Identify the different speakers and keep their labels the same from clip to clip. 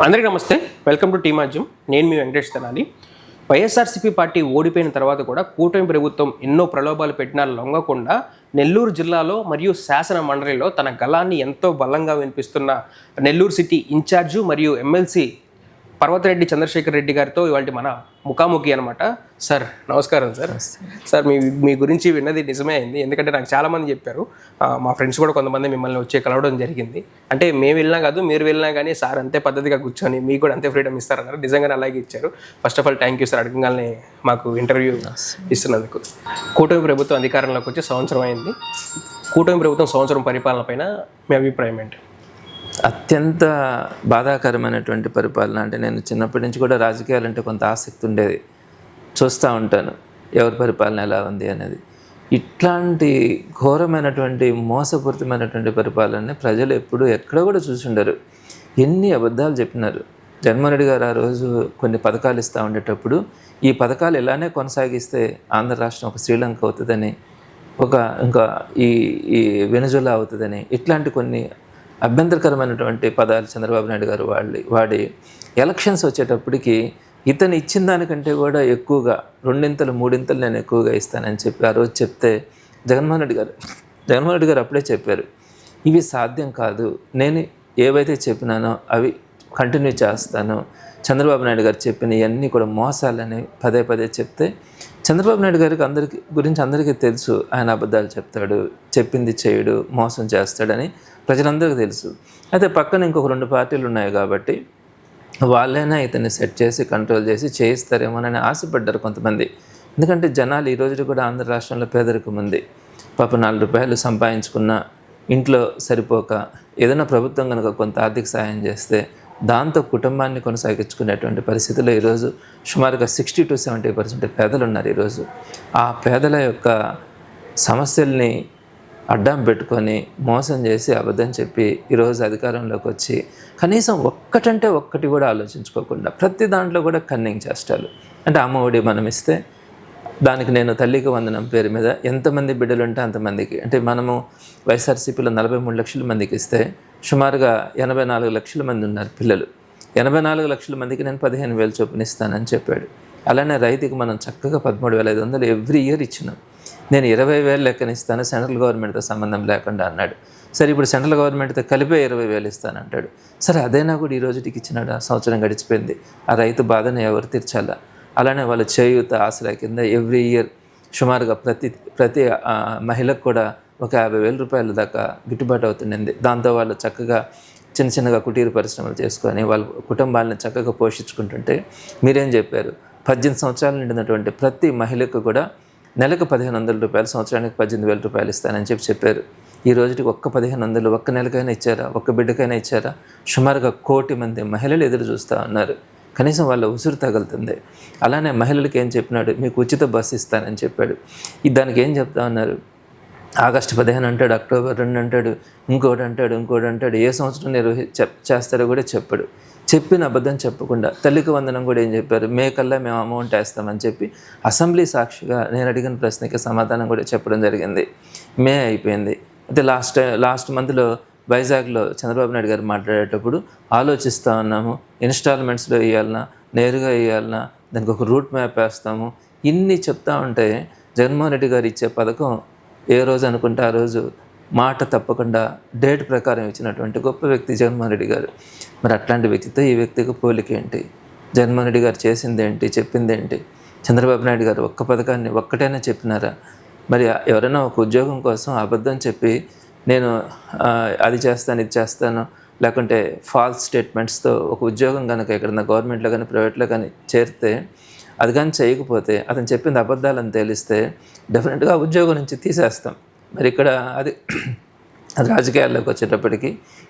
Speaker 1: అందరికీ నమస్తే. Welcome to T Madhyam. నేను మీ వెంకటేష్ తెనాలి. వైఎస్ఆర్సీపీ పార్టీ ఓడిపోయిన తర్వాత కూడా కూటమి ప్రభుత్వం ఎన్నో ప్రలోభాలు పెట్టినా లొంగకుండా నెల్లూరు జిల్లాలో మరియు శాసన మండలిలో తన గళాన్ని ఎంతో బలంగా వినిపిస్తున్న నెల్లూరు సిటీ ఇన్ఛార్జు మరియు ఎమ్మెల్సీ పర్వతరెడ్డి చంద్రశేఖర్ రెడ్డి గారితో ఇవాళ మన ముఖాముఖి అనమాట. సార్ నమస్కారం. సార్ మీ గురించి విన్నది నిజమే అయింది. ఎందుకంటే నాకు చాలామంది చెప్పారు, మా ఫ్రెండ్స్ కూడా కొంతమంది మిమ్మల్ని వచ్చి కలవడం జరిగింది. అంటే మేము వెళ్ళినా కాదు, మీరు వెళ్ళినా కానీ సార్ అంతే పద్ధతిగా కూర్చొని మీకు కూడా అంతే ఫ్రీడమ్ ఇస్తారన్నారు. నిజంగానే అలాగే ఇచ్చారు. First of all thank you sir, అడగగానే మాకు ఇంటర్వ్యూ ఇస్తున్నందుకు. కూటమి ప్రభుత్వం అధికారంలోకి వచ్చి సంవత్సరం అయింది. కూటమి ప్రభుత్వం సంవత్సరం పరిపాలన పైన మీ అభిప్రాయం ఏంటి?
Speaker 2: అత్యంత బాధాకరమైనటువంటి పరిపాలన. అంటే నేను చిన్నప్పటి నుంచి కూడా రాజకీయాలంటే కొంత ఆసక్తి ఉండేది. చూస్తూ ఉంటాను ఎవరి పరిపాలన ఎలా ఉంది అనేది. ఇట్లాంటి ఘోరమైనటువంటి మోసపూరితమైనటువంటి పరిపాలనని ప్రజలు ఎప్పుడు ఎక్కడ కూడా చూసి ఉండరు. ఎన్ని అబద్ధాలు చెప్పినారు. జగన్మోహన్ రెడ్డి గారు ఆ రోజు కొన్ని పథకాలు ఇస్తూ ఉండేటప్పుడు ఈ పథకాలు ఇలానే కొనసాగిస్తే ఆంధ్ర రాష్ట్రం ఒక శ్రీలంక అవుతుందని, ఇంకా ఈ వెనుజులా అవుతుందని, ఇట్లాంటి కొన్ని అభ్యంతరకరమైనటువంటి పదాలు చంద్రబాబు నాయుడు గారు వాడి ఎలక్షన్స్ వచ్చేటప్పటికి ఇతను ఇచ్చిన దానికంటే కూడా ఎక్కువగా 2 3 నేను ఎక్కువగా ఇస్తానని చెప్పి ఆ రోజు చెప్తే జగన్మోహన్ రెడ్డి గారు అప్పుడే చెప్పారు, ఇవి సాధ్యం కాదు, నేను ఏవైతే చెప్పినానో అవి కంటిన్యూ చేస్తాను. చంద్రబాబు నాయుడు గారు చెప్పిన ఇవన్నీ కూడా మోసాలని పదే చెప్తే చంద్రబాబు నాయుడు గారికి అందరికీ తెలుసు, ఆయన అబద్ధాలు చెప్తాడు, చెప్పింది చేయడు, మోసం చేస్తాడని ప్రజలందరికీ తెలుసు. అయితే పక్కన ఇంకొక 2 పార్టీలు ఉన్నాయి కాబట్టి వాళ్ళైనా ఇతన్ని సెట్ చేసి కంట్రోల్ చేసి చేయిస్తారేమోనని ఆశపడ్డారు కొంతమంది. ఎందుకంటే జనాలు ఈ రోజు కూడా ఆంధ్ర రాష్ట్రంలో పేదరికం ఉంది. పాప 4 రూపాయలు సంపాదించుకున్న ఇంట్లో సరిపోక ఏదైనా ప్రభుత్వం కనుక కొంత ఆర్థిక సహాయం చేస్తే దాంతో కుటుంబాన్ని కొనసాగించుకునేటువంటి పరిస్థితుల్లో ఈరోజు సుమారుగా 60 to 70% పేదలు ఉన్నారు. ఈరోజు ఆ పేదల యొక్క సమస్యల్ని అడ్డం పెట్టుకొని మోసం చేసి అబద్ధం చెప్పి ఈరోజు అధికారంలోకి వచ్చి కనీసం ఒక్కటి కూడా ఆలోచించుకోకుండా ప్రతి దాంట్లో కూడా కన్నింగ్ చేస్తారు. అంటే అమ్మ ఒడి మనం ఇస్తే దానికి నేను తల్లికి వందనం పేరు మీద ఎంతమంది బిడ్డలు ఉంటే అంతమందికి, అంటే మనము వైఎస్ఆర్సీపీలో 43 లక్షల మందికి ఇస్తే సుమారుగా 84 లక్షల మంది ఉన్నారు పిల్లలు. 84 లక్షల మందికి నేను 15,000 చొప్పున ఇస్తానని చెప్పాడు. అలానే రైతుకి మనం చక్కగా 13,500 ఎవ్రీ ఇయర్ ఇచ్చినాం. నేను 20,000 లెక్కన ఇస్తాను, సెంట్రల్ గవర్నమెంట్తో సంబంధం లేకుండా అన్నాడు. సరే ఇప్పుడు సెంట్రల్ గవర్నమెంట్తో కలిపే 20,000 ఇస్తానంటాడు. సరే అదైనా కూడా ఈ రోజుకి ఇచ్చినాడు. ఆ సంవత్సరం గడిచిపోయింది. ఆ రైతు బాధను ఎవరు తీర్చాలా? అలానే వాళ్ళ చేయూత ఆశల కింద ఎవ్రీ ఇయర్ సుమారుగా ప్రతి మహిళకు కూడా ఒక 50,000 రూపాయల దాకా గిట్టుబాటు అవుతుండింది. దాంతో వాళ్ళు చక్కగా చిన్నగా కుటీర పరిశ్రమలు చేసుకొని వాళ్ళ కుటుంబాలను చక్కగా పోషించుకుంటుంటే మీరేం చెప్పారు? 18 సంవత్సరాలు నిండినటువంటి ప్రతి మహిళకు కూడా నెలకు 1,500 రూపాయలు, సంవత్సరానికి 18,000 రూపాయలు ఇస్తానని చెప్పారు. ఈ రోజుకి ఒక్క 1,500 ఒక్క నెలకైనా ఇచ్చారా? ఒక్క బిడ్డకైనా ఇచ్చారా? సుమారుగా 1 కోటి మంది మహిళలు ఎదురు చూస్తూ ఉన్నారు. కనీసం వాళ్ళ ఉసురు తగులుతుంది. అలానే మహిళలకు ఏం చెప్పినాడు? మీకు ఉచిత బస్సు ఇస్తానని చెప్పాడు. దానికి ఏం చెప్తా ఉన్నారు? ఆగస్టు 15 అంటాడు, అక్టోబర్ 2 అంటాడు, ఇంకోటి అంటాడు. ఏ సంవత్సరం చేస్తారో కూడా చెప్పాడు. చెప్పిన అబద్ధం చెప్పకుండా తల్లికి వందనం కూడా ఏం చెప్పారు? మే కల్లా మేము అమౌంట్ వేస్తామని చెప్పి అసెంబ్లీ సాక్షిగా నేను అడిగిన ప్రశ్నకి సమాధానం కూడా చెప్పడం జరిగింది. మే అయిపోయింది. అయితే లాస్ట్ మంత్లో వైజాగ్లో చంద్రబాబు నాయుడు గారు మాట్లాడేటప్పుడు ఆలోచిస్తూ ఉన్నాము, ఇన్స్టాల్మెంట్స్లో ఇవ్వాలన్నా, నేరుగా ఇవ్వాలన్నా, దానికి ఒక రూట్ మ్యాప్ వేస్తాము. ఇన్ని చెప్తా ఉంటే జగన్మోహన్ రెడ్డి గారు ఇచ్చే పథకం ఏ రోజు అనుకుంటే ఆ రోజు మాట తప్పకుండా డేట్ ప్రకారం ఇచ్చినటువంటి గొప్ప వ్యక్తి జగన్మోహన్ రెడ్డి గారు. మరి అట్లాంటి వ్యక్తితో ఈ వ్యక్తికి పోలిక ఏంటి? జగన్మోహన్ రెడ్డి గారు చేసింది ఏంటి, చెప్పింది ఏంటి? చంద్రబాబు నాయుడు గారు ఒక్క పథకాన్ని ఒక్కటైనా చెప్పినారా? మరి ఎవరైనా ఒక ఉద్యోగం కోసం అబద్ధం చెప్పి నేను అది చేస్తాను, ఇది చేస్తాను, లేకుంటే ఫాల్స్ స్టేట్మెంట్స్తో ఒక ఉద్యోగం కనుక ఎక్కడన్నా గవర్నమెంట్లో కానీ ప్రైవేట్లో కానీ చేరితే అది కానీ చేయకపోతే అతను చెప్పింది అబద్ధాలని తేలిస్తే డెఫినెట్గా ఉద్యోగం నుంచి తీసేస్తాం. మరి ఇక్కడ అది రాజకీయాల్లోకి వచ్చేటప్పటికి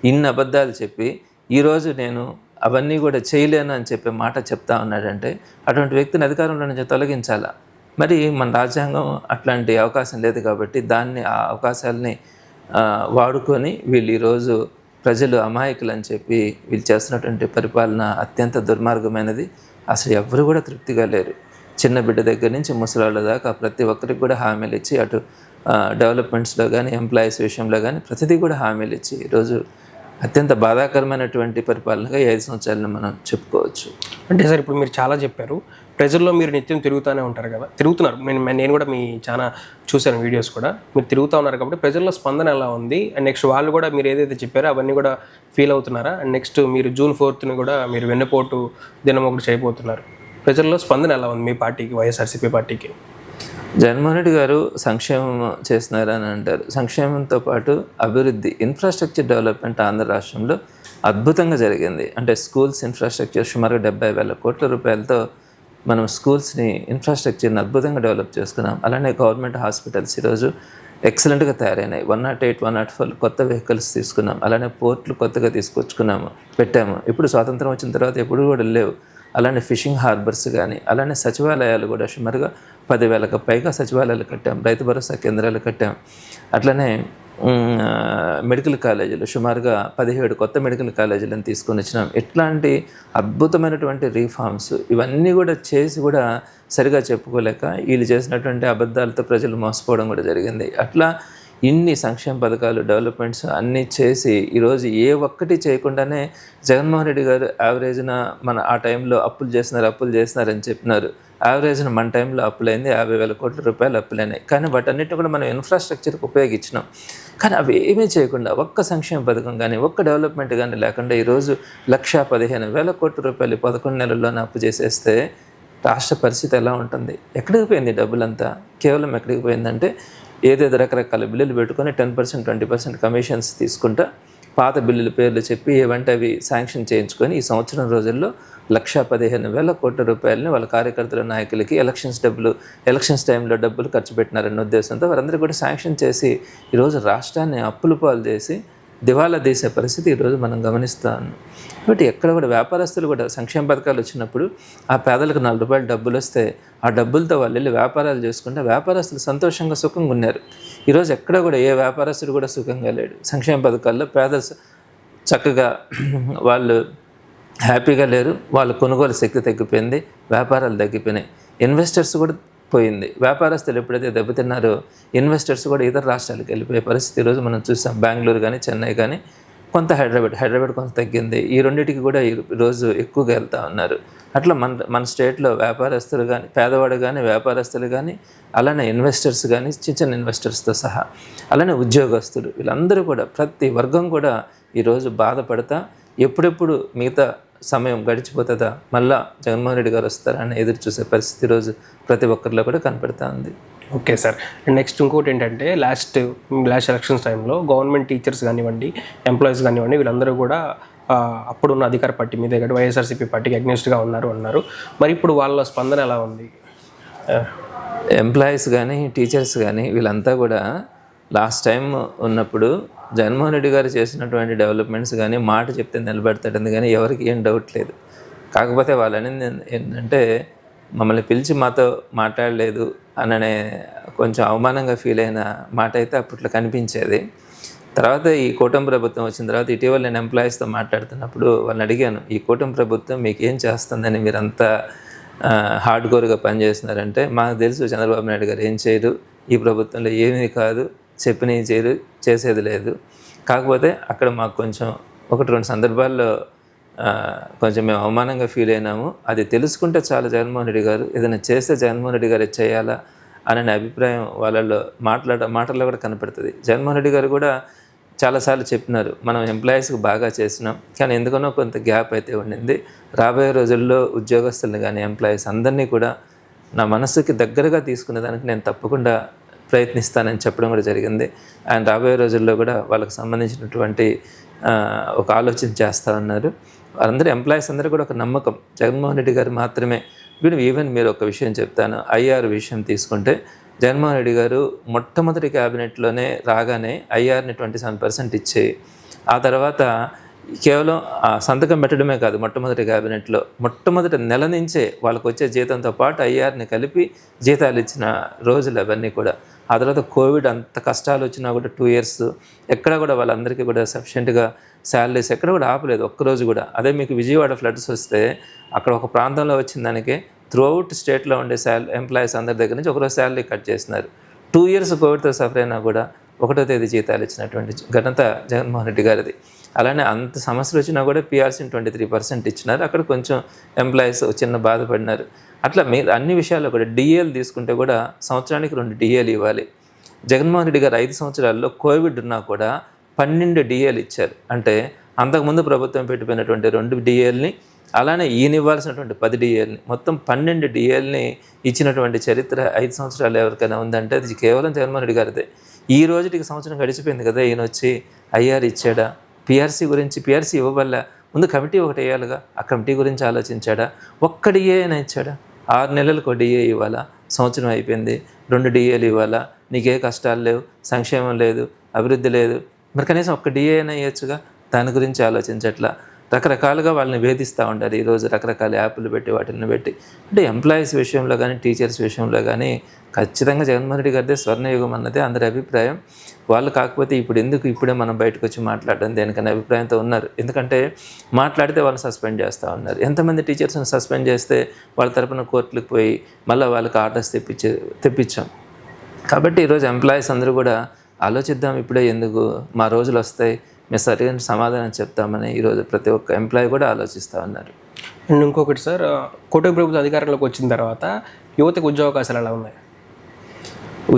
Speaker 2: ఇన్ని అబద్ధాలు చెప్పి ఈరోజు నేను అవన్నీ కూడా చేయలేను అని చెప్పే మాట చెప్తా ఉన్నాడంటే అటువంటి వ్యక్తిని అధికారంలో నుంచి తొలగించాలా? మరి మన రాజ్యాంగం అట్లాంటి అవకాశం లేదు కాబట్టి ఆ అవకాశాలని వాడుకొని వీళ్ళు ఈరోజు ప్రజలు అమాయకులు అని చెప్పి వీళ్ళు చేస్తున్నటువంటి పరిపాలన అత్యంత దుర్మార్గమైనది. అసలు ఎవరు కూడా తృప్తిగా లేరు. చిన్న బిడ్డ దగ్గర నుంచి ముసలాళ్ళ దాకా ప్రతి ఒక్కరికి కూడా హామీలు ఇచ్చి అటు డెవలప్మెంట్స్లో కానీ ఎంప్లాయీస్ విషయంలో కానీ ప్రతిదీ కూడా హామీలు ఇచ్చి ఈరోజు అత్యంత బాధాకరమైనటువంటి పరిపాలనగా ఈ 5 సంవత్సరాలను మనం చెప్పుకోవచ్చు.
Speaker 1: అంటే సార్ ఇప్పుడు మీరు చాలా చెప్పారు, ప్రజల్లో మీరు నిత్యం తిరుగుతూనే ఉంటారు కదా, తిరుగుతున్నారు. నేను కూడా మీ చాలా చూశాను వీడియోస్ కూడా, మీరు తిరుగుతూ ఉన్నారు కాబట్టి ప్రజల్లో స్పందన ఎలా ఉంది, అండ్ నెక్స్ట్ వాళ్ళు కూడా మీరు ఏదైతే చెప్పారో అవన్నీ కూడా ఫీల్ అవుతున్నారా? అండ్ నెక్స్ట్ మీరు June 4th కూడా మీరు వెన్నుపోటు దినం ఒకటి చేయబోతున్నారు, ప్రజల్లో స్పందన ఎలా ఉంది మీ పార్టీకి, వైఎస్ఆర్సీపీ పార్టీకి?
Speaker 2: జగన్మోహన్ రెడ్డి గారు సంక్షేమం చేస్తున్నారని అంటారు. సంక్షేమంతో పాటు అభివృద్ధి, ఇన్ఫ్రాస్ట్రక్చర్ డెవలప్మెంట్ ఆంధ్ర రాష్ట్రంలో అద్భుతంగా జరిగింది. అంటే స్కూల్స్ ఇన్ఫ్రాస్ట్రక్చర్ సుమారుగా 70,000 కోట్ల రూపాయలతో మనం స్కూల్స్ని ఇన్ఫ్రాస్ట్రక్చర్ని అద్భుతంగా డెవలప్ చేసుకున్నాం. అలానే గవర్నమెంట్ హాస్పిటల్స్ ఈరోజు ఎక్సలెంట్గా తయారైనాయి. 108, 104 కొత్త వెహికల్స్ తీసుకున్నాం. అలానే పోర్ట్లు కొత్తగా పెట్టాము. ఇప్పుడు స్వాతంత్రం వచ్చిన తర్వాత ఎప్పుడు కూడా లేవు. అలానే ఫిషింగ్ హార్బర్స్ కానీ, అలానే సచివాలయాలు కూడా సుమారుగా 10,000కు పైగా సచివాలయాలు కట్టాం. రైతు భరోసా కేంద్రాలు కట్టాం. అట్లనే మెడికల్ కాలేజీలు సుమారుగా 17 కొత్త మెడికల్ కాలేజీలను తీసుకొని వచ్చినాం. ఇట్లాంటి అద్భుతమైనటువంటి రీఫార్మ్స్ ఇవన్నీ కూడా చేసి కూడా సరిగా చెప్పుకోలేక వీళ్ళు చేసినటువంటి అబద్ధాలతో ప్రజలు మోసపోవడం కూడా జరిగింది. అట్లా ఇన్ని సంక్షేమ పథకాలు, డెవలప్మెంట్స్ అన్నీ చేసి ఈరోజు ఏ ఒక్కటి చేయకుండానే జగన్మోహన్ రెడ్డి గారు యావరేజ్న మన ఆ టైంలో అప్పులు చేస్తున్నారని చెప్పినారు. యావరేజ్న మన టైంలో అప్పులైంది 50,000 కోట్ల రూపాయలు అప్పులైనాయి. కానీ వాటన్నిటిని కూడా మనం ఇన్ఫ్రాస్ట్రక్చర్కి ఉపయోగించినాం. కానీ అవి ఏమీ చేయకుండా ఒక్క సంక్షేమ పథకం కానీ, ఒక్క డెవలప్మెంట్ కానీ లేకుండా ఈరోజు 1,15,000 కోట్ల రూపాయలు 11 నెలల్లోనే అప్పు చేసేస్తే రాష్ట్ర పరిస్థితి ఎలా ఉంటుంది? ఎక్కడికి పోయింది డబ్బులంతా? కేవలం ఎక్కడికి పోయిందంటే ఏదేదో రకరకాల బిల్లులు పెట్టుకొని 10%, 20% కమిషన్స్ తీసుకుంటా పాత బిల్లుల పేర్లు చెప్పి ఏవంటే అవి శాంక్షన్ చేయించుకొని ఈ సంవత్సరం రోజుల్లో 1,15,000 కోట్ల రూపాయలని వాళ్ళ కార్యకర్తల, నాయకులకి ఎలక్షన్స్ టైంలో డబ్బులు ఖర్చు పెట్టినారన్న ఉద్దేశంతో వారందరూ కూడా శాంక్షన్ చేసి ఈరోజు రాష్ట్రాన్ని అప్పుల పాలు చేసి దివాలా తీసే పరిస్థితి ఈరోజు మనం గమనిస్తాను. కాబట్టి ఎక్కడ కూడా వ్యాపారస్తులు కూడా సంక్షేమ పథకాలు వచ్చినప్పుడు ఆ పేదలకు 4 రూపాయలు డబ్బులు వస్తే ఆ డబ్బులతో వాళ్ళు వెళ్ళి వ్యాపారాలు చేసుకుంటే వ్యాపారస్తులు సంతోషంగా సుఖంగా ఉన్నారు. ఈరోజు ఎక్కడ కూడా ఏ వ్యాపారస్తుడు కూడా సుఖంగా లేడు. సంక్షేమ పథకాల్లో పేద చక్కగా వాళ్ళు హ్యాపీగా లేరు. వాళ్ళ కొనుగోలు శక్తి తగ్గిపోయింది, వ్యాపారాలు తగ్గిపోయినాయి, ఇన్వెస్టర్స్ కూడా పోయింది. వ్యాపారస్తులు ఎప్పుడైతే దెబ్బతిన్నారో ఇన్వెస్టర్స్ కూడా ఇతర రాష్ట్రాలకు వెళ్ళిపోయే పరిస్థితి ఈరోజు మనం చూసాం. బెంగళూరు కానీ, చెన్నై కానీ, కొంత హైదరాబాద్ కొంత తగ్గింది. ఈ రెండింటికి కూడా ఈరోజు ఎక్కువగా వెళ్తూ ఉన్నారు. అట్లా మన స్టేట్లో వ్యాపారస్తులు కానీ, పేదవాడు కానీ, వ్యాపారస్తులు కానీ, అలానే ఇన్వెస్టర్స్ కానీ, చిన్న ఇన్వెస్టర్స్తో సహా, అలానే ఉద్యోగస్తులు, వీళ్ళందరూ కూడా ప్రతి వర్గం కూడా ఈరోజు బాధపడతా ఎప్పుడెప్పుడు మిగతా సమయం గడిచిపోతుందా, మళ్ళా జగన్మోహన్ రెడ్డి గారు వస్తారా అని ఎదురు చూసే పరిస్థితి ఈరోజు ప్రతి ఒక్కరిలో కూడా కనపడుతూ ఉంది.
Speaker 1: Okay sir. అండ్ నెక్స్ట్ ఇంకోటి ఏంటంటే లాస్ట్ ఎలక్షన్స్ టైంలో గవర్నమెంట్ టీచర్స్ కానివ్వండి, ఎంప్లాయీస్ కానివ్వండి, వీళ్ళందరూ కూడా అప్పుడున్న అధికార పార్టీ మీద కాబట్టి వైఎస్ఆర్సీపీ పార్టీకి అగ్నిస్ట్గా అన్నారు. మరి ఇప్పుడు వాళ్ళ స్పందన ఎలా ఉంది?
Speaker 2: ఎంప్లాయీస్ కానీ, టీచర్స్ కానీ వీళ్ళంతా కూడా లాస్ట్ టైం ఉన్నప్పుడు జగన్మోహన్ రెడ్డి గారు చేసినటువంటి డెవలప్మెంట్స్ కానీ మాట చెప్తే నిలబెడతాడని కానీ ఎవరికి ఏం డౌట్ లేదు. కాకపోతే వాళ్ళని ఏంటంటే మమ్మల్ని పిలిచి మాతో మాట్లాడలేదు అననే కొంచెం అవమానంగా ఫీల్ అయిన మాట అయితే అప్పట్లో కనిపించేది. తర్వాత ఈ కూటమి ప్రభుత్వం వచ్చిన తర్వాత ఇటీవల నేను ఎంప్లాయీస్తో మాట్లాడుతున్నప్పుడు వాళ్ళని అడిగాను, ఈ కూటమి ప్రభుత్వం మీకు ఏం చేస్తుందని మీరంతా హార్డ్ కోర్గా పనిచేస్తున్నారంటే, మాకు తెలుసు చంద్రబాబు నాయుడు గారు ఏం చేయరు, ఈ ప్రభుత్వంలో ఏమీ కాదు, చెప్పినవి చేయరు, చేసేది లేదు. కాకపోతే అక్కడ మాకు కొంచెం 1-2 సందర్భాల్లో కొంచెం మేము అవమానంగా ఫీల్ అయినాము. అది తెలుసుకుంటే చాలా జగన్మోహన్ రెడ్డి గారు ఏదైనా చేస్తే జగన్మోహన్ రెడ్డి గారు చేయాలా అనే అభిప్రాయం వాళ్ళల్లో మాటల్లో కూడా కనపడుతుంది. జగన్మోహన్ రెడ్డి గారు కూడా చాలాసార్లు చెప్పినారు, మనం ఎంప్లాయీస్కి బాగా చేసినాం, కానీ ఎందుకనో కొంత గ్యాప్ అయితే ఉండింది. రాబోయే రోజుల్లో ఉద్యోగస్తులను కానీ, ఎంప్లాయీస్ అందరినీ కూడా నా మనసుకి దగ్గరగా తీసుకునే దానికి నేను తప్పకుండా ప్రయత్నిస్తానని చెప్పడం కూడా జరిగింది. అండ్ రాబోయే రోజుల్లో కూడా వాళ్ళకి సంబంధించినటువంటి ఒక ఆలోచన చేస్తూ ఉన్నారు. వాళ్ళందరూ ఎంప్లాయీస్ అందరూ కూడా ఒక నమ్మకం జగన్మోహన్ రెడ్డి గారు మాత్రమే. ఈవెన్ మీరు ఒక విషయం చెప్తాను, ఐఆర్ విషయం తీసుకుంటే జగన్మోహన్ రెడ్డి గారు మొట్టమొదటి క్యాబినెట్లోనే రాగానే ఐఆర్ని 27% ఇచ్చి, ఆ తర్వాత కేవలం సంతకం పెట్టడమే కాదు, మొట్టమొదటి క్యాబినెట్లో మొట్టమొదటి నెల నుంచే వాళ్ళకు వచ్చే జీతంతో పాటు ఐఆర్ని కలిపి జీతాలు ఇచ్చిన రోజులు అవన్నీ కూడా. ఆ తర్వాత కోవిడ్ అంత కష్టాలు వచ్చినా కూడా 2 years ఎక్కడ కూడా వాళ్ళందరికీ కూడా సఫిషియెంట్గా శాలరీస్ ఎక్కడ కూడా ఆపలేదు ఒక్కరోజు కూడా. అదే మీకు విజయవాడ ఫ్లడ్స్ వస్తే అక్కడ ఒక ప్రాంతంలో వచ్చిన దానికి త్రూఅవుట్ స్టేట్లో ఉండే ఎంప్లాయీస్ అందరి దగ్గర నుంచి ఒకరోజు శాలరీ కట్ చేసినారు. 2 years కోవిడ్తో సఫర్ అయినా కూడా ఒకటో తేదీ జీతాలు ఇచ్చినటువంటి ఘనత జగన్మోహన్ రెడ్డి గారిది. అలానే అంత సమస్యలు వచ్చినా కూడా పిఆర్సీని 23% ఇచ్చినారు. అక్కడ కొంచెం ఎంప్లాయీస్ చిన్న బాధపడినారు. అట్లా అన్ని విషయాల్లో కూడా డిఏలు తీసుకుంటే కూడా సంవత్సరానికి 2 డిఏలు ఇవ్వాలి. జగన్మోహన్ రెడ్డి గారు 5 సంవత్సరాల్లో కోవిడ్ ఉన్నా కూడా 12 డిఏలు ఇచ్చారు. అంటే అంతకుముందు ప్రభుత్వం పెట్టిపోయినటువంటి 2 డిఏల్ని, అలానే ఈయన ఇవ్వాల్సినటువంటి 10 డిఏల్ని, మొత్తం 12 డిఏల్ని ఇచ్చినటువంటి చరిత్ర 5 సంవత్సరాలు ఎవరికైనా ఉందంటే అది కేవలం జగన్మోహన్ రెడ్డి గారిదే. ఈ రోజుకి సంవత్సరం గడిచిపోయింది కదా, ఈయన వచ్చి ఐఆర్ ఇచ్చాడా, పిఆర్సీ ఇవ్వవల్ల ముందు కమిటీ ఒకటి వేయాలిగా, ఆ కమిటీ గురించి ఆలోచించాడా, ఒక్క డిఏ అయినా ఇచ్చాడా? 6 నెలలకు డిఏ ఇవ్వాలా, సంవత్సరం అయిపోయింది 2 డిఏలు ఇవ్వాలా, నీకే కష్టాలు లేవు, సంక్షేమం లేదు, అభివృద్ధి లేదు, మరి కనీసం ఒక్క డిఏ అయినా ఇవ్వచ్చుగా. దాని గురించి ఆలోచించట్లా. రకరకాలుగా వాళ్ళని వేధిస్తూ ఉంటారు ఈరోజు, రకరకాల యాప్లు పెట్టి వాటిని పెట్టి. అంటే ఎంప్లాయీస్ విషయంలో కానీ టీచర్స్ విషయంలో కానీ ఖచ్చితంగా జగన్మోహన్ రెడ్డి గారిదే స్వర్ణయుగం అన్నదే అందరి అభిప్రాయం. వాళ్ళు కాకపోతే ఇప్పుడే మనం బయటకు వచ్చి మాట్లాడడం దేనికనే అభిప్రాయంతో ఉన్నారు. ఎందుకంటే మాట్లాడితే వాళ్ళు సస్పెండ్ చేస్తూ ఉన్నారు. ఎంతమంది టీచర్స్ని సస్పెండ్ చేస్తే వాళ్ళ తరపున కోర్టులకు పోయి మళ్ళీ వాళ్ళకి ఆర్డర్స్ తెప్పించాం. కాబట్టి ఈరోజు ఎంప్లాయీస్ అందరూ కూడా ఆలోచిద్దాం, ఇప్పుడే ఎందుకు, మా రోజులు వస్తాయి, మేము సరైన సమాధానం చెప్తామని ఈరోజు ప్రతి ఒక్క ఎంప్లాయీ కూడా ఆలోచిస్తూ ఉన్నారు.
Speaker 1: అండ్ ఇంకొకటి సార్, కూటమి ప్రభుత్వం అధికారంలోకి వచ్చిన తర్వాత యువతకు ఉద్యోగ అవకాశాలు ఎలా ఉన్నాయి?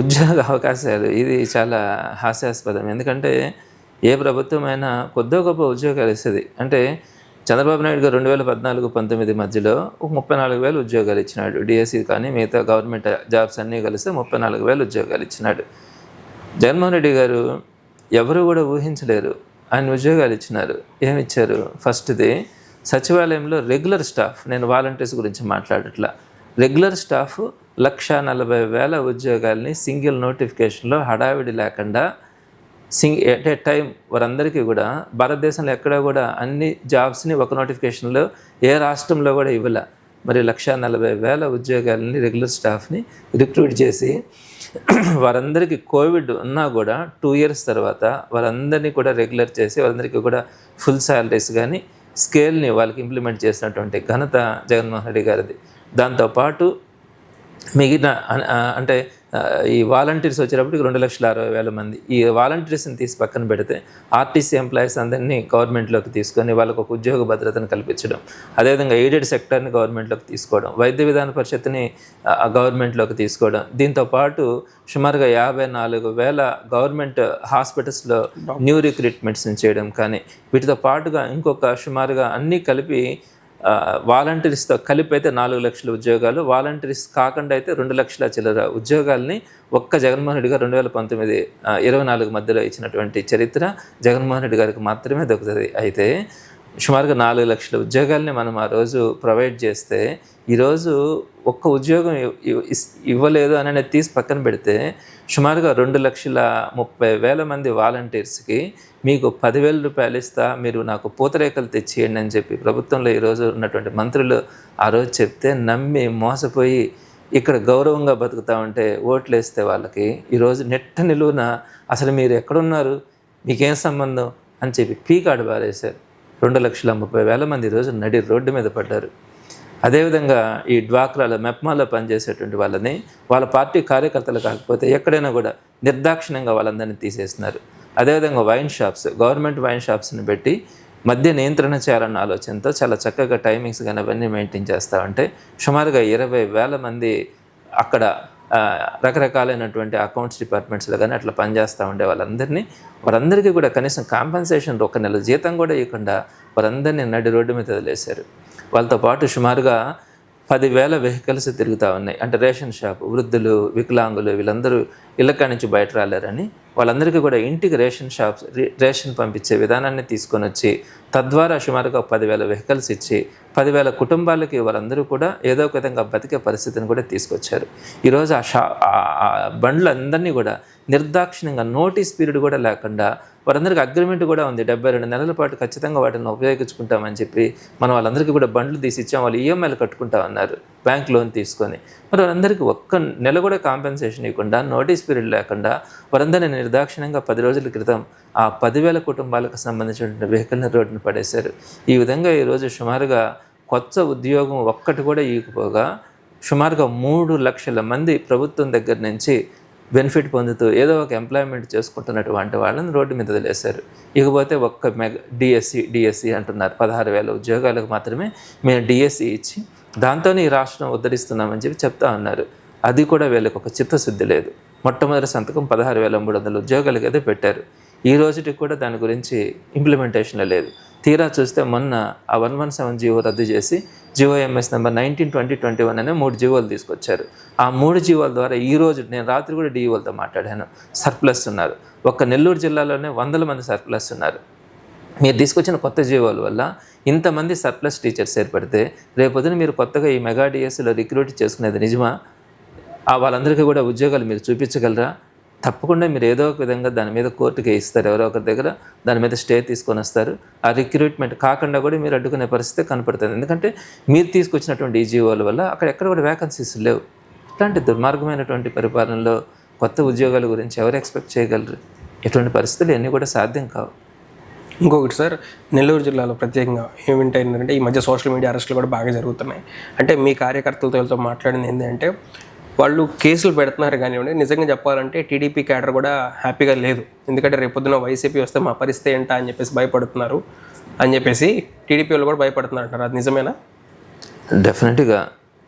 Speaker 2: ఉద్యోగ అవకాశాలు ఇది చాలా హాస్యాస్పదం. ఎందుకంటే ఏ ప్రభుత్వమైనా కొద్దో గొప్ప ఉద్యోగాలు ఇస్తుంది. అంటే చంద్రబాబు నాయుడు గారు 2014-19 మధ్యలో 34,000 ఉద్యోగాలు ఇచ్చినాడు. డిఎస్సి కానీ మిగతా గవర్నమెంట్ జాబ్స్ అన్నీ కలిస్తే 34,000 ఉద్యోగాలు ఇచ్చినాడు. జగన్మోహన్ రెడ్డి గారు ఎవరు కూడా ఊహించలేరు ఆయన ఉద్యోగాలు ఇచ్చినారు. ఏమిచ్చారు? ఫస్ట్ది సచివాలయంలో రెగ్యులర్ స్టాఫ్, నేను వాలంటీర్స్ గురించి మాట్లాడట్లా, రెగ్యులర్ స్టాఫ్ 140,000 ఉద్యోగాల్ని సింగిల్ నోటిఫికేషన్లో హడావిడి లేకుండా ఎట్ ఏ టైం వారందరికీ కూడా భారతదేశంలో ఎక్కడ కూడా అన్ని జాబ్స్ని ఒక నోటిఫికేషన్లో ఏ రాష్ట్రంలో కూడా ఇవ్వలే. మరి 140,000 ఉద్యోగాలని రెగ్యులర్ స్టాఫ్ని రిక్రూట్ చేసి వారందరికీ కోవిడ్ ఉన్నా కూడా 2 years తర్వాత వారందరినీ కూడా రెగ్యులర్ చేసి వారందరికీ కూడా ఫుల్ శాలరీస్ కానీ స్కేల్ని వాళ్ళకి ఇంప్లిమెంట్ చేసినటువంటి ఘనత జగన్మోహన్ రెడ్డి గారిది. దాంతోపాటు మిగిలిన అంటే ఈ వాలంటీర్స్ వచ్చేటప్పటికి 2,60,000 మంది. ఈ వాలంటీర్స్ని తీసి పక్కన పెడితే ఆర్టీసీ ఎంప్లాయీస్ అందరినీ గవర్నమెంట్లోకి తీసుకొని వాళ్ళకు ఒక ఉద్యోగ భద్రతను కల్పించడం, అదేవిధంగా ఎయిడెడ్ సెక్టర్ని గవర్నమెంట్లోకి తీసుకోవడం, వైద్య విధాన పరిషత్ని గవర్నమెంట్లోకి తీసుకోవడం, దీంతోపాటు సుమారుగా 54,000 గవర్నమెంట్ హాస్పిటల్స్లో న్యూ రిక్రూట్మెంట్స్ని చేయడం కానీ, వీటితో పాటుగా ఇంకొక సుమారుగా అన్నీ కలిపి వాలంటీర్స్తో కలిపి అయితే 4 లక్షల ఉద్యోగాలు, వాలంటీర్స్ కాకుండా అయితే 2 లక్షల చిల్లర ఉద్యోగాల్ని ఒక్క జగన్మోహన్ రెడ్డి గారు 2019-24 మధ్యలో ఇచ్చినటువంటి చరిత్ర జగన్మోహన్ రెడ్డి గారికి మాత్రమే దొరుకుతుంది. అయితే సుమారుగా 4 లక్షల ఉద్యోగాల్ని మనం ఆ రోజు ప్రొవైడ్ చేస్తే ఈరోజు ఒక్క ఉద్యోగం ఇవ్వలేదు అని తీసి పక్కన పెడితే సుమారుగా 2,30,000 మంది వాలంటీర్స్కి మీకు 10,000 రూపాయలు ఇస్తా, మీరు నాకు పూతరేకలు తెచ్చియండి అని చెప్పి ప్రభుత్వంలో ఈరోజు ఉన్నటువంటి మంత్రులు ఆ రోజు చెప్తే నమ్మి మోసపోయి ఇక్కడ గౌరవంగా బతుకుతా ఉంటే ఓట్లు వేస్తే వాళ్ళకి ఈరోజు నెట్ట నిలువున అసలు మీరు ఎక్కడున్నారు, మీకేం సంబంధం అని చెప్పి పీకాడు బారేశారు. 2,30,000 మంది ఈరోజు నడి రోడ్డు మీద పడ్డారు. అదేవిధంగా ఈ డ్వాక్రాలో మెప్మాలో పనిచేసేటువంటి వాళ్ళని వాళ్ళ పార్టీ కార్యకర్తలు కాకపోతే ఎక్కడైనా కూడా నిర్దాక్షిణ్యంగా వాళ్ళందరినీ తీసేస్తున్నారు. అదేవిధంగా వైన్ షాప్స్, గవర్నమెంట్ వైన్ షాప్స్ని పెట్టి మద్య నియంత్రణ చేయాలన్న ఆలోచనతో చాలా చక్కగా టైమింగ్స్ కానీ అవన్నీ మెయింటైన్ చేస్తూ ఉంటే సుమారుగా 20,000 మంది అక్కడ రకరకాలైనటువంటి అకౌంట్స్ డిపార్ట్మెంట్స్లో కానీ అట్లా పనిచేస్తూ ఉండే వారందరికీ కూడా కనీసం కాంపెన్సేషన్ 1 నెల జీతం కూడా ఇవ్వకుండా వారందరినీ నడి రోడ్డు మీద వదిలేశారు. వాళ్ళతో పాటు సుమారుగా 10,000 వెహికల్స్ తిరుగుతూ ఉన్నాయి. అంటే రేషన్ షాప్, వృద్ధులు, వికలాంగులు వీళ్ళందరూ ఇళ్ళకాడి నుంచి బయట రాలేరని వాళ్ళందరికీ కూడా ఇంటికి రేషన్ పంపించే విధానాన్ని తీసుకొని వచ్చి తద్వారా సుమారుగా 10,000 వెహికల్స్ ఇచ్చి 10,000 కుటుంబాలకి వారందరూ కూడా ఏదో ఒక విధంగా బతికే పరిస్థితిని కూడా తీసుకొచ్చారు. ఈరోజు ఆ బండ్లందరినీ కూడా నిర్దాక్షిణ్యంగా నోటీస్ పీరియడ్ కూడా లేకుండా వారందరికీ అగ్రిమెంట్ కూడా ఉంది, 72 నెలల పాటు ఖచ్చితంగా వాటిని ఉపయోగించుకుంటామని చెప్పి మనం వాళ్ళందరికీ కూడా బండ్లు తీసి ఇచ్చాం, వాళ్ళు ఈఎంఐలు కట్టుకుంటామన్నారు బ్యాంక్ లోన్ తీసుకొని. మరి వారందరికీ 1 నెల కూడా కాంపెన్సేషన్ ఇవ్వకుండా నోటీస్ పీరియడ్ లేకుండా వారందరినీ నిర్దాక్షిణ్యంగా 10 రోజుల క్రితం ఆ 10,000 కుటుంబాలకు సంబంధించిన వెహికల్ని రోడ్డును పడేశారు. ఈ విధంగా ఈరోజు సుమారుగా కొత్త ఉద్యోగం ఒక్కటి కూడా ఇవ్వకపోగా సుమారుగా 3 లక్షల మంది ప్రభుత్వం దగ్గర నుంచి బెనిఫిట్ పొందుతూ ఏదో ఒక ఎంప్లాయ్మెంట్ చేసుకుంటున్నటువంటి వాళ్ళని రోడ్డు మీద వదిలేశారు. ఇకపోతే ఒక్క డిఎస్సి అంటున్నారు. 16,000 ఉద్యోగాలకు మాత్రమే మేము డిఎస్సి ఇచ్చి దాంతోనే ఈ రాష్ట్రం ఉద్ధరిస్తున్నామని చెప్తా ఉన్నారు. అది కూడా వీళ్ళకి ఒక చిత్తశుద్ధి లేదు. మొట్టమొదటి సంతకం 16,300 ఉద్యోగాలకి అయితే పెట్టారు. ఈ రోజుకి కూడా దాని గురించి ఇంప్లిమెంటేషన్ లేదు. తీరా చూస్తే మొన్న ఆ 117 జీవో రద్దు చేసి జిఓఎంఎస్ నెంబర్ 19/2021 అనే 3 జీవోలు తీసుకొచ్చారు. ఆ 3 జీవోల ద్వారా ఈరోజు నేను రాత్రి కూడా డిఈఓలతో మాట్లాడాను. సర్ప్లస్ ఉన్నారు. ఒక్క నెల్లూరు జిల్లాలోనే 100 మంది సర్ప్లస్ ఉన్నారు. మీరు తీసుకొచ్చిన కొత్త జీవోల వల్ల ఇంతమంది సర్ప్లస్ టీచర్స్ ఏర్పడితే రేపొద్దున మీరు కొత్తగా ఈ మెగా డిఎస్సిలో రిక్రూట్ చేసుకునేది నిజమా? వాళ్ళందరికీ కూడా ఉద్యోగాలు మీరు చూపించగలరా? తప్పకుండా మీరు ఏదో ఒక విధంగా దాని మీద కోర్టుకి ఇస్తారు. ఎవరో ఒకరి దగ్గర దాని మీద స్టే తీసుకొని వస్తారు. ఆ రిక్రూట్మెంట్ కాకుండా కూడా మీరు అడ్డుకునే పరిస్థితి కనపడుతుంది. ఎందుకంటే మీరు తీసుకొచ్చినటువంటి ఈ జీవోల వల్ల అక్కడ ఎక్కడ కూడా వ్యాకన్సీస్ లేవు. ఇట్లాంటి దుర్మార్గమైనటువంటి పరిపాలనలో కొత్త ఉద్యోగాల గురించి ఎవరు ఎక్స్పెక్ట్ చేయగలరు? ఎటువంటి పరిస్థితులు ఇవన్నీ కూడా సాధ్యం కావు.
Speaker 1: ఇంకొకటి సార్, నెల్లూరు జిల్లాలో ప్రత్యేకంగా ఏమిటంటే ఈ మధ్య సోషల్ మీడియా అరెస్టులు కూడా బాగా జరుగుతున్నాయి. అంటే మీ కార్యకర్తలతో మాట్లాడింది ఏంటంటే వాళ్ళు కేసులు పెడుతున్నారు కానివ్వండి, నిజంగా చెప్పాలంటే టీడీపీ క్యాడర్ కూడా హ్యాపీగా లేదు. ఎందుకంటే రేపొద్దున వైసీపీ వస్తే మా పరిస్థితి ఏంటా అని చెప్పేసి భయపడుతున్నారు అని చెప్పేసి టీడీపీ వాళ్ళు కూడా భయపడుతున్నారు అంటారు. అది నిజమేనా?
Speaker 2: డెఫినెట్గా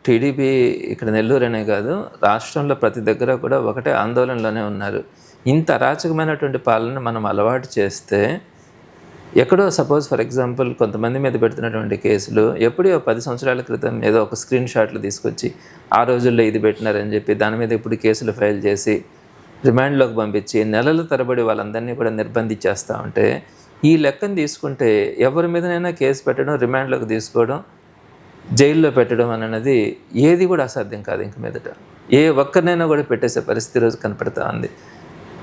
Speaker 2: టీడీపీ ఇక్కడ నెల్లూరు అనే కాదు, రాష్ట్రంలో ప్రతి దగ్గర కూడా ఒకటే ఆందోళనలోనే ఉన్నారు. ఇంత అరాచకమైనటువంటి పాలన మనం అలవాటు చేస్తే ఎక్కడో సపోజ్ ఫర్ ఎగ్జాంపుల్ కొంతమంది మీద పెడుతున్నటువంటి కేసులు ఎప్పుడో 10 సంవత్సరాల క్రితం ఏదో ఒక స్క్రీన్ షాట్లు తీసుకొచ్చి ఆ రోజుల్లో ఇది పెట్టినారని చెప్పి దాని మీద ఇప్పుడు కేసులు ఫైల్ చేసి రిమాండ్లోకి పంపించి నెలల తరబడి వాళ్ళందరినీ కూడా నిర్బంధించేస్తూ ఉంటే ఈ లెక్కను తీసుకుంటే ఎవరి మీదనైనా కేసు పెట్టడం, రిమాండ్లోకి తీసుకోవడం, జైల్లో పెట్టడం అనేది ఏది కూడా అసాధ్యం కాదు. ఇంక మీదట ఏ ఒక్కరినైనా కూడా పెట్టేసే పరిస్థితి ఈరోజు కనపడుతూ ఉంది.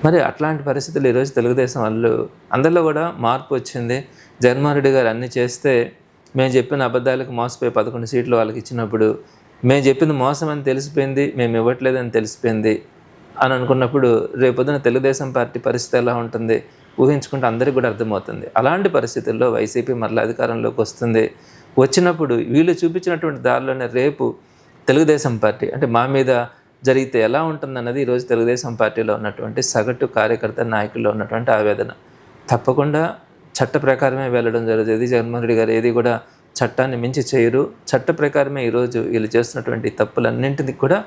Speaker 2: మరి అట్లాంటి పరిస్థితులు ఈరోజు తెలుగుదేశం వాళ్ళు అందరిలో కూడా మార్పు వచ్చింది. జగన్మోహన్ రెడ్డి గారు అన్నీ చేస్తే మేము చెప్పిన అబద్ధాలకు మోసపోయి 11 సీట్లు వాళ్ళకి ఇచ్చినప్పుడు మేము చెప్పింది మోసం అని తెలిసిపోయింది, మేము ఇవ్వట్లేదని తెలిసిపోయింది అని అనుకున్నప్పుడు రేపొద్దున తెలుగుదేశం పార్టీ పరిస్థితి ఎలా ఉంటుంది ఊహించుకుంటే అందరికీ కూడా అర్థమవుతుంది. అలాంటి పరిస్థితుల్లో వైసీపీ మరలా అధికారంలోకి వస్తుంది. వచ్చినప్పుడు వీళ్ళు చూపించినటువంటి దారిలోనే రేపు తెలుగుదేశం పార్టీ అంటే మా మీద జరిగితే ఎలా ఉంటుందన్నది ఈరోజు తెలుగుదేశం పార్టీలో ఉన్నటువంటి సగటు కార్యకర్త నాయకుల్లో ఉన్నటువంటి ఆవేదన. తప్పకుండా చట్ట ప్రకారమే వెళ్ళడం జరుగుతుంది. జగన్మోహన్ రెడ్డి గారు ఏది కూడా చట్టాన్ని మించి చేయరు. చట్ట ప్రకారమే ఈరోజు వీళ్ళు చేస్తున్నటువంటి తప్పులన్నింటినీ కూడా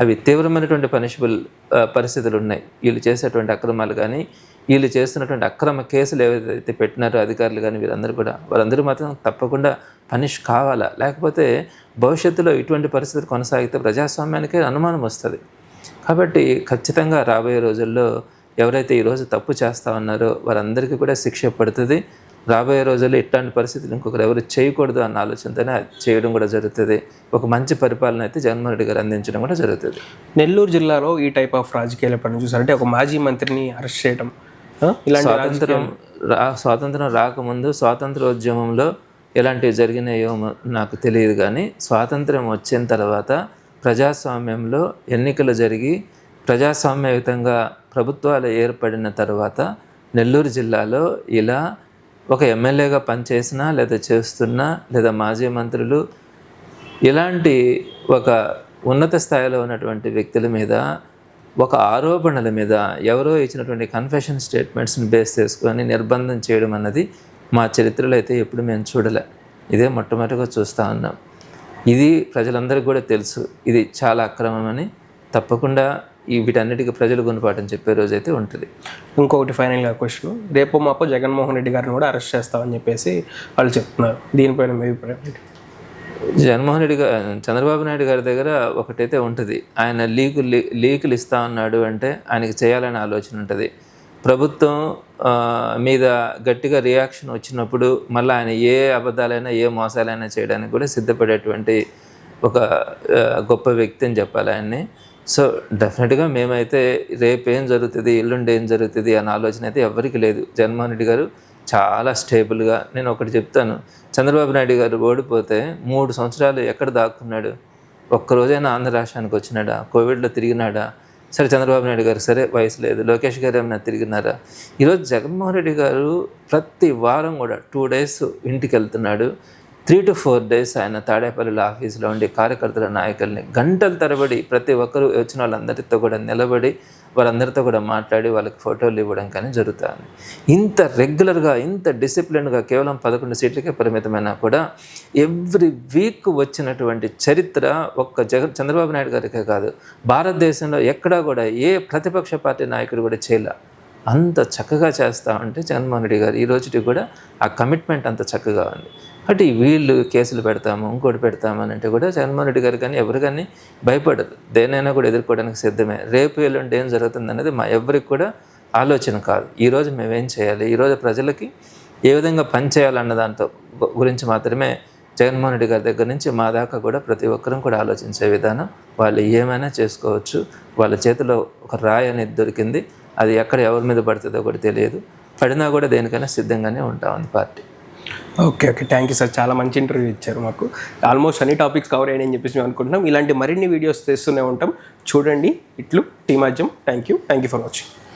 Speaker 2: అవి తీవ్రమైనటువంటి పనిషబుల్ పరిస్థితులు ఉన్నాయి. వీళ్ళు చేసేటువంటి అక్రమాలు కానీ వీళ్ళు చేస్తున్నటువంటి అక్రమ కేసులు ఏవైతే పెట్టినారో అధికారులు కానీ వాళ్ళందరూ మాత్రం తప్పకుండా పనిష్ కావాలా. లేకపోతే భవిష్యత్తులో ఇటువంటి పరిస్థితులు కొనసాగితే ప్రజాస్వామ్యానికే అనుమానం వస్తుంది. కాబట్టి ఖచ్చితంగా రాబోయే రోజుల్లో ఎవరైతే ఈరోజు తప్పు చేస్తూ ఉన్నారో వారందరికీ కూడా శిక్ష పడుతుంది. రాబోయే రోజుల్లో ఇట్లాంటి పరిస్థితులు ఇంకొకరు ఎవరు చేయకూడదు అన్న ఆలోచనతోనే చేయడం కూడా జరుగుతుంది. ఒక మంచి పరిపాలన అయితే జగన్మోహన్ రెడ్డి గారు అందించడం కూడా జరుగుతుంది.
Speaker 1: నెల్లూరు జిల్లాలో ఈ టైప్ ఆఫ్ రాజకీయాల పని చూసారంటే ఒక మాజీ మంత్రిని అరెస్ట్ చేయడం,
Speaker 2: స్వాతంత్రం రాకముందు స్వాతంత్రోద్యమంలో ఎలాంటివి జరిగినాయో నాకు తెలియదు, కానీ స్వాతంత్రం వచ్చిన తర్వాత ప్రజాస్వామ్యంలో ఎన్నికలు జరిగి ప్రజాస్వామ్యయుతంగా ప్రభుత్వాలు ఏర్పడిన తర్వాత నెల్లూరు జిల్లాలో ఇలా ఒక ఎమ్మెల్యేగా పనిచేసినా లేదా చేస్తున్నా లేదా మాజీ మంత్రులు ఇలాంటి ఒక ఉన్నత స్థాయిలో ఉన్నటువంటి వ్యక్తుల మీద ఒక ఆరోపణల మీద ఎవరో ఇచ్చినటువంటి కన్ఫెషన్ స్టేట్మెంట్స్ని బేస్ చేసుకొని నిర్బంధం చేయడం అన్నది మా చరిత్రలో అయితే ఎప్పుడు మేము చూడలే. ఇదే మొట్టమొదటిగా చూస్తూ ఉన్నాం. ఇది ప్రజలందరికీ కూడా తెలుసు, ఇది చాలా అక్రమమని. తప్పకుండా వీటన్నిటికీ ప్రజలు గుణపాఠం చెప్పే రోజు అయితే ఉంటుంది.
Speaker 1: ఇంకొకటి ఫైనల్గా క్వశ్చన్, రేపు మాపో జగన్మోహన్ రెడ్డి గారిని కూడా అరెస్ట్ చేస్తామని చెప్పేసి వాళ్ళు చెప్తున్నారు. దీనిపైన మీ అభిప్రాయం ఏంటి?
Speaker 2: జగన్మోహన్ రెడ్డి గారు చంద్రబాబు నాయుడు గారి దగ్గర ఒకటైతే ఉంటుంది, ఆయన లీకులు ఇస్తా ఉన్నాడు అంటే ఆయనకి చేయాలనే ఆలోచన ఉంటుంది. ప్రభుత్వం మీద గట్టిగా రియాక్షన్ వచ్చినప్పుడు మళ్ళీ ఆయన ఏ అబద్ధాలైనా ఏ మోసాలైనా చేయడానికి కూడా సిద్ధపడేటువంటి ఒక గొప్ప వ్యక్తి అని చెప్పాలి ఆయన్ని. సో డెఫినెట్గా మేమైతే రేపు ఏం జరుగుతుంది, ఎల్లుండి ఏం జరుగుతుంది అన్న ఆలోచన అయితే ఎవరికి లేదు. జగన్మోహన్ రెడ్డి గారు చాలా స్టేబుల్గా, నేను ఒకటి చెప్తాను, చంద్రబాబు నాయుడు గారు ఓడిపోతే 3 సంవత్సరాలు ఎక్కడ దాక్కున్నాడు? ఒక్కరోజైనా ఆంధ్ర రాష్ట్రానికి వచ్చినాడా? కోవిడ్లో తిరిగినాడా? సరే చంద్రబాబు నాయుడు గారు సరే వయసు లేదు, లోకేష్ గారు ఏమైనా తిరిగినారా? ఈరోజు జగన్మోహన్ రెడ్డి గారు ప్రతి వారం కూడా 2 days ఇంటికి వెళ్తున్నాడు. 3 to 4 days ఆయన తాడేపల్లిలో ఆఫీసులో ఉండి కార్యకర్తల నాయకుల్ని గంటల తరబడి ప్రతి ఒక్కరు వచ్చిన వాళ్ళందరితో కూడా నిలబడి వాళ్ళందరితో కూడా మాట్లాడి వాళ్ళకి ఫోటోలు ఇవ్వడం కానీ జరుగుతుంది. ఇంత రెగ్యులర్గా, ఇంత డిసిప్లిన్గా కేవలం 11 సీట్లకే పరిమితమైనా కూడా ఎవ్రీ వీక్ వచ్చినటువంటి చరిత్ర ఒక్క చంద్రబాబు నాయుడు గారికే కాదు, భారతదేశంలో ఎక్కడా కూడా ఏ ప్రతిపక్ష పార్టీ నాయకుడు కూడా చేయలే. అంత చక్కగా చేస్తూ ఉంటే జగన్మోహన్ రెడ్డి గారు ఈ రోజుకి కూడా ఆ కమిట్మెంట్ అంత చక్కగా ఉంది. అంటే వీళ్ళు కేసులు పెడతాము, ఇంకోటి పెడతాము అని అంటే కూడా జగన్మోహన్ రెడ్డి గారు కానీ ఎవరు కానీ భయపడరు. దేనైనా కూడా ఎదుర్కోవడానికి సిద్ధమే. రేపు ఎల్లుండి ఏం జరుగుతుంది అనేది మా ఎవరికి కూడా ఆలోచన కాదు. ఈరోజు మేమేం చేయాలి, ఈరోజు ప్రజలకి ఏ విధంగా పనిచేయాలన్న దాంతో గురించి మాత్రమే జగన్మోహన్ రెడ్డి గారి దగ్గర నుంచి మా దాకా కూడా ప్రతి ఒక్కరూ కూడా ఆలోచించే విధానం. వాళ్ళు ఏమైనా చేసుకోవచ్చు. వాళ్ళ చేతిలో ఒక రాయి అనేది దొరికింది. అది ఎక్కడ ఎవరి మీద పడుతుందో కూడా తెలియదు. పడినా కూడా దేనికైనా సిద్ధంగానే ఉంటా ఉంది party.
Speaker 1: Okay, thank you sir. చాలా మంచి ఇంటర్వ్యూ ఇచ్చారు మాకు. ఆల్మోస్ట్ అన్ని టాపిక్స్ కవర్ అయ్యాయని చెప్పేసి మేము అనుకుంటున్నాం. ఇలాంటి మరిన్ని వీడియోస్ తెస్తూనే ఉంటాం. చూడండి. ఇట్లు టీమాజ్యం. Thank you for watching.